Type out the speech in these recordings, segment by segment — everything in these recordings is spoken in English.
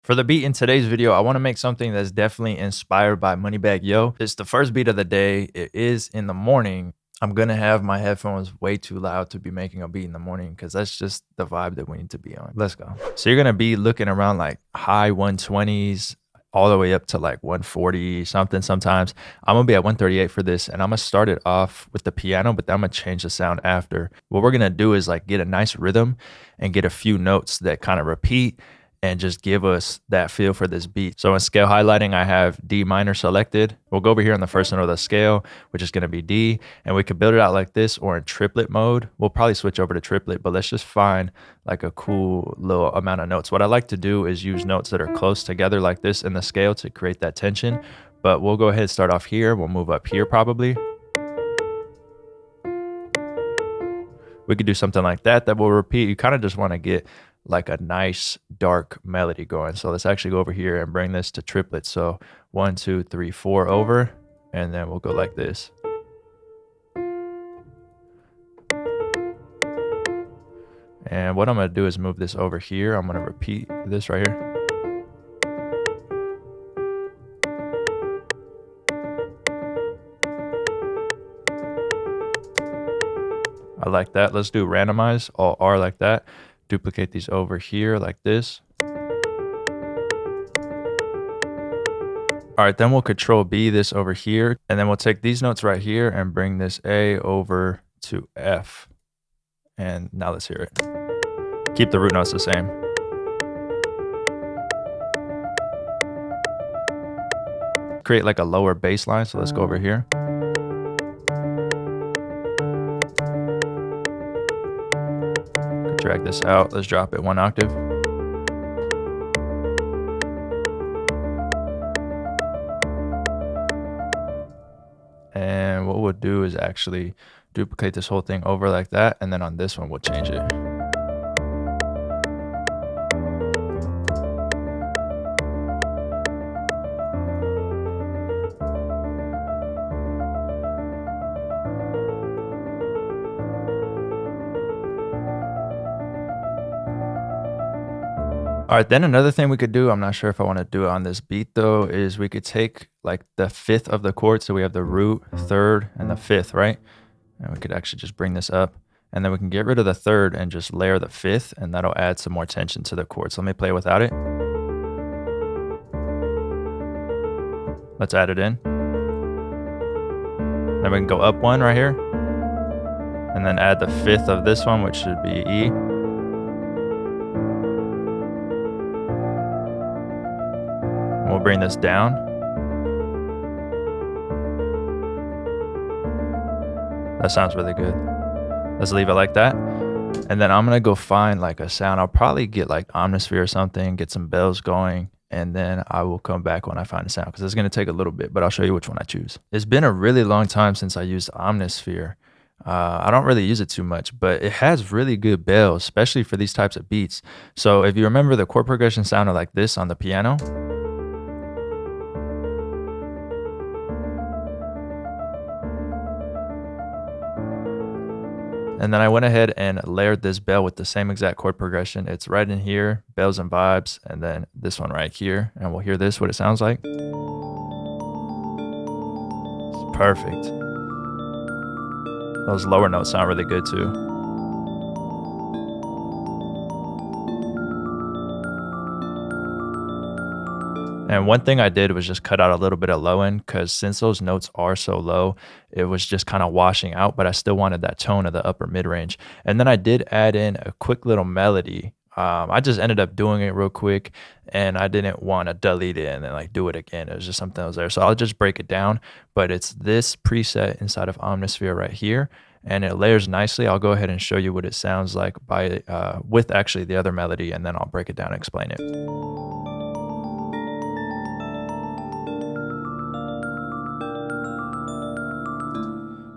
For the beat in today's video, I want to make something that's definitely inspired by Moneybagg Yo. It's the first beat of the day. It is in the morning. I'm going to have my headphones way too loud to be making a beat in the morning because that's just the vibe that we need to be on. Let's go. So you're going to be looking around like high 120s all the way up to like 140 something sometimes. I'm going to be at 138 for this, and I'm going to start it off with the piano, but then I'm going to change the sound after. What we're going to do is like get a nice rhythm and get a few notes that kind of repeat and just give us that feel for this beat. So in scale highlighting, I have D minor selected. We'll go over here on the first note of the scale, which is gonna be D, and we could build it out like this or in triplet mode. We'll probably switch over to triplet, but let's just find like a cool little amount of notes. What I like to do is use notes that are close together like this in the scale to create that tension, but we'll go ahead and start off here. We'll move up here probably. We could do something like that that will repeat. You kind of just wanna get like a nice dark melody going. So let's actually go over here and bring this to triplets. So 1, 2, 3, 4 over, and then we'll go like this. And what I'm gonna do is move this over here. I'm gonna repeat this right here. I like that. Let's do randomize, all R like that. Duplicate these over here like this. All right, then we'll control B this over here, and then we'll take these notes right here and bring this A over to F. And now let's hear it. Keep the root notes the same. Create like a lower bass line, so let's go over here. Drag this out. Let's drop it 1 octave. And what we'll do is actually duplicate this whole thing over like that, and then on this one we'll change it. All right, then another thing we could do, I'm not sure if I want to do it on this beat though, is we could take like the 5th of the chord. So we have the root, 3rd, and the 5th, right? And we could actually just bring this up, and then we can get rid of the 3rd and just layer the 5th, and that'll add some more tension to the chord. So let me play without it. Let's add it in. Then we can go up 1 right here, and then add the 5th of this one, which should be E. We'll bring this down. That sounds really good. Let's leave it like that. And then I'm gonna go find like a sound. I'll probably get like Omnisphere or something, get some bells going, and then I will come back when I find a sound because it's gonna take a little bit, but I'll show you which one I choose. It's been a really long time since I used Omnisphere. I don't really use it too much, but it has really good bells, especially for these types of beats. So if you remember, the chord progression sounded like this on the piano. And then I went ahead and layered this bell with the same exact chord progression. It's right in here, bells and vibes, and then this one right here. And we'll hear this, what it sounds like. It's perfect. Those lower notes sound really good too. And one thing I did was just cut out a little bit of low end because since those notes are so low, it was just kind of washing out, but I still wanted that tone of the upper mid range. And then I did add in a quick little melody. I just ended up doing it real quick, and I didn't want to delete it and then like do it again. It was just something that was there. So I'll just break it down, but it's this preset inside of Omnisphere right here, and it layers nicely. I'll go ahead and show you what it sounds like by with actually the other melody, and then I'll break it down and explain it.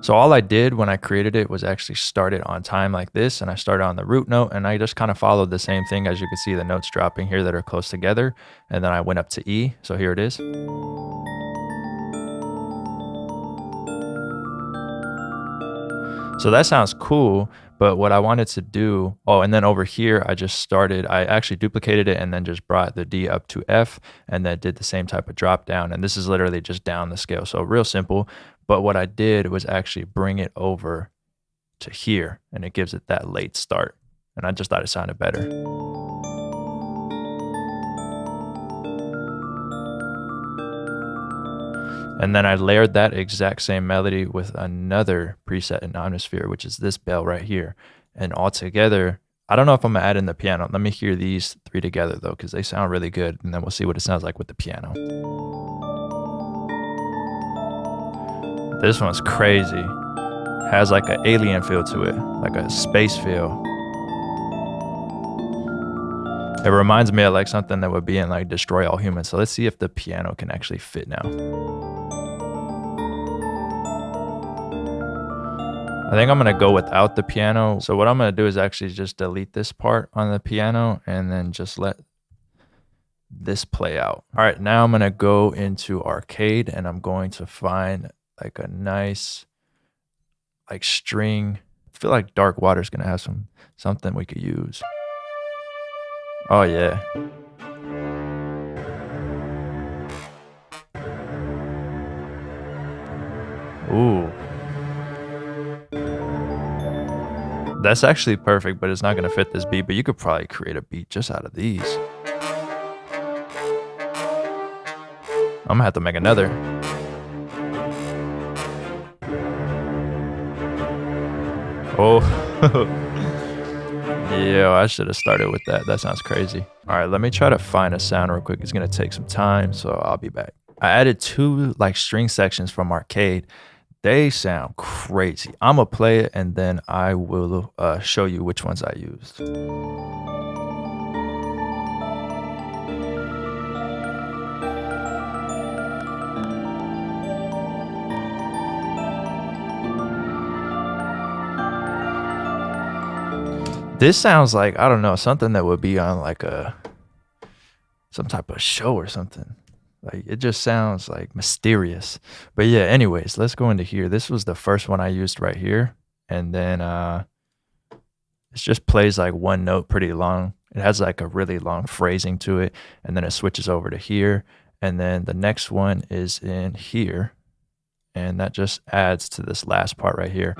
So all I did when I created it was actually start it on time like this, and I started on the root note, and I just kind of followed the same thing. As you can see, the notes dropping here that are close together, and then I went up to E. So here it is. So that sounds cool, But what I wanted to do, oh, and then over here, I actually duplicated it and then just brought the D up to F and then did the same type of drop down. And this is literally just down the scale. So real simple. But what I did was actually bring it over to here and it gives it that late start. And I just thought it sounded better. And then I layered that exact same melody with another preset in Omnisphere, which is this bell right here. And all together, I don't know if I'm gonna add in the piano. Let me hear these three together though, because they sound really good. And then we'll see what it sounds like with the piano. This one's crazy. Has like an alien feel to it, like a space feel. It reminds me of like something that would be in like Destroy All Humans. So let's see if the piano can actually fit now. I think I'm gonna go without the piano. So what I'm gonna do is actually just delete this part on the piano and then just let this play out. All right, now I'm gonna go into Arcade and I'm going to find like a nice like string. I feel like Dark Water's gonna have something we could use. Oh yeah. Ooh. That's actually perfect, but it's not gonna fit this beat, but you could probably create a beat just out of these. I'm gonna have to make another. Oh. Yeah, I should have started with that. That sounds crazy. All right, let me try to find a sound real quick. It's gonna take some time, so I'll be back. I added 2 like string sections from Arcade. They sound crazy. I'm gonna play it and then I will show you which ones I used. This sounds like, I don't know, something that would be on like some type of show or something. Like it just sounds like mysterious. But yeah, anyways, let's go into here. This was the first one I used right here. And then it just plays like one note pretty long. It has like a really long phrasing to it. And then it switches over to here. And then the next one is in here. And that just adds to this last part right here.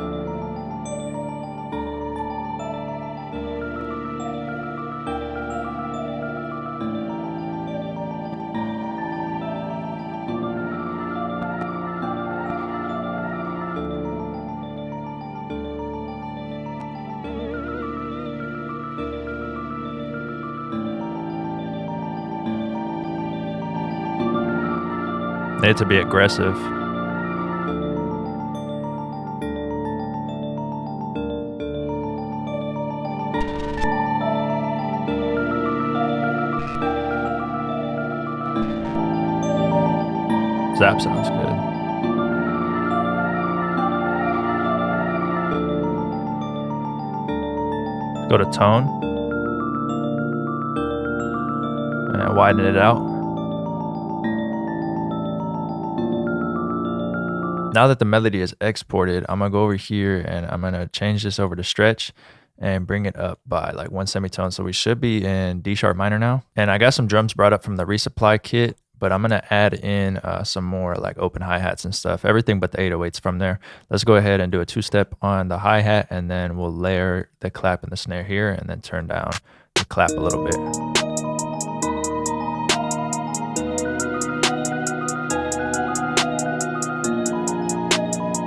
They need to be aggressive. Zap sounds good. Go to tone and widen it out. Now that the melody is exported, I'm gonna go over here and I'm gonna change this over to stretch and bring it up by like 1 semitone. So we should be in D sharp minor now. And I got some drums brought up from the resupply kit, but I'm gonna add in some more like open hi-hats and stuff, everything but the 808s from there. Let's go ahead and do a 2-step on the hi-hat and then we'll layer the clap and the snare here and then turn down the clap a little bit.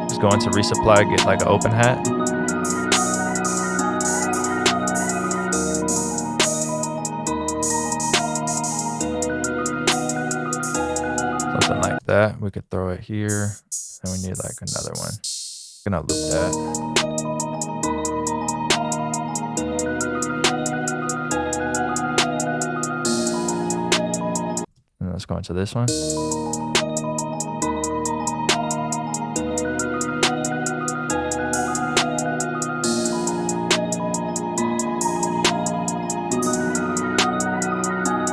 Just go into resupply, get like an open hat. Something like that. We could throw it here. And we need like another one. I'm gonna loop that. And let's go into this one.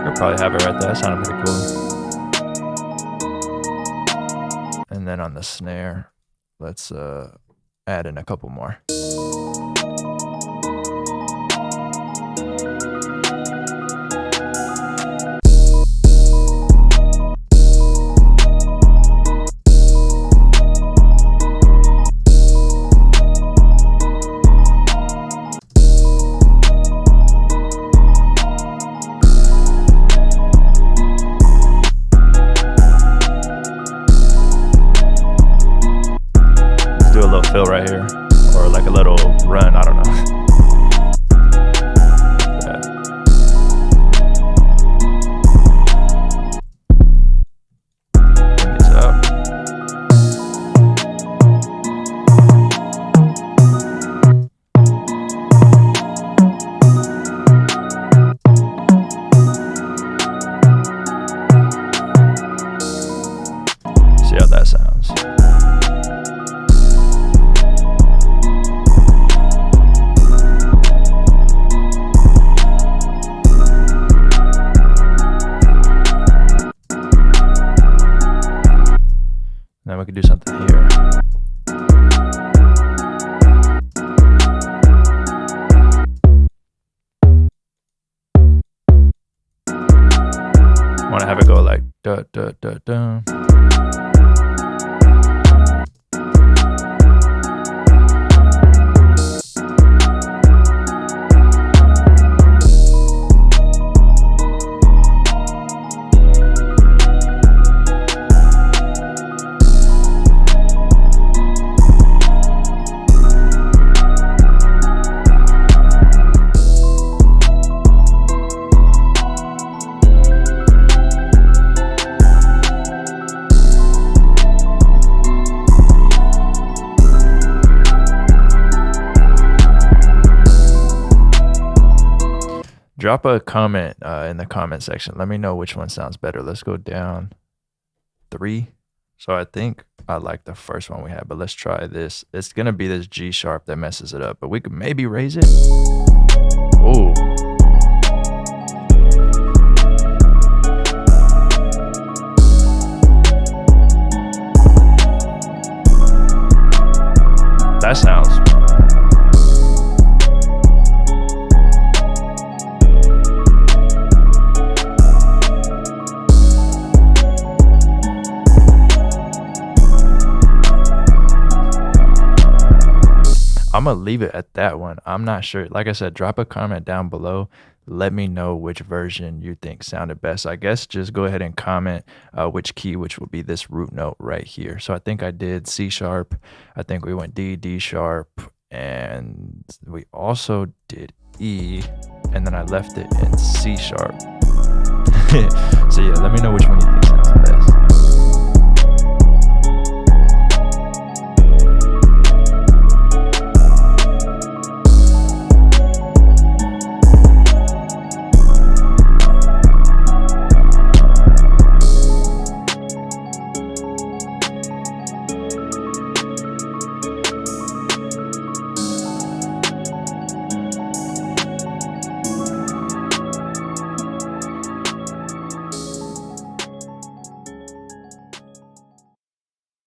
I'll probably have it right there. That sounded pretty cool. And then on the snare, let's add in a couple more. then we could do something here. Want to have it go like da da da da. Drop a comment in the comment section. Let me know which one sounds better. Let's go down 3. So I think I like the first one we had, but let's try this. It's gonna be this G sharp that messes it up, but we could maybe raise it. Ooh. That sounds. I'm gonna leave it at that one. I'm not sure. Like I said, drop a comment down below. Let me know which version you think sounded best. I guess just go ahead and comment which key, which will be this root note right here. So I think I did C sharp. I think we went D, D sharp, and we also did E, and then I left it in C sharp. So yeah, let me know which one you think.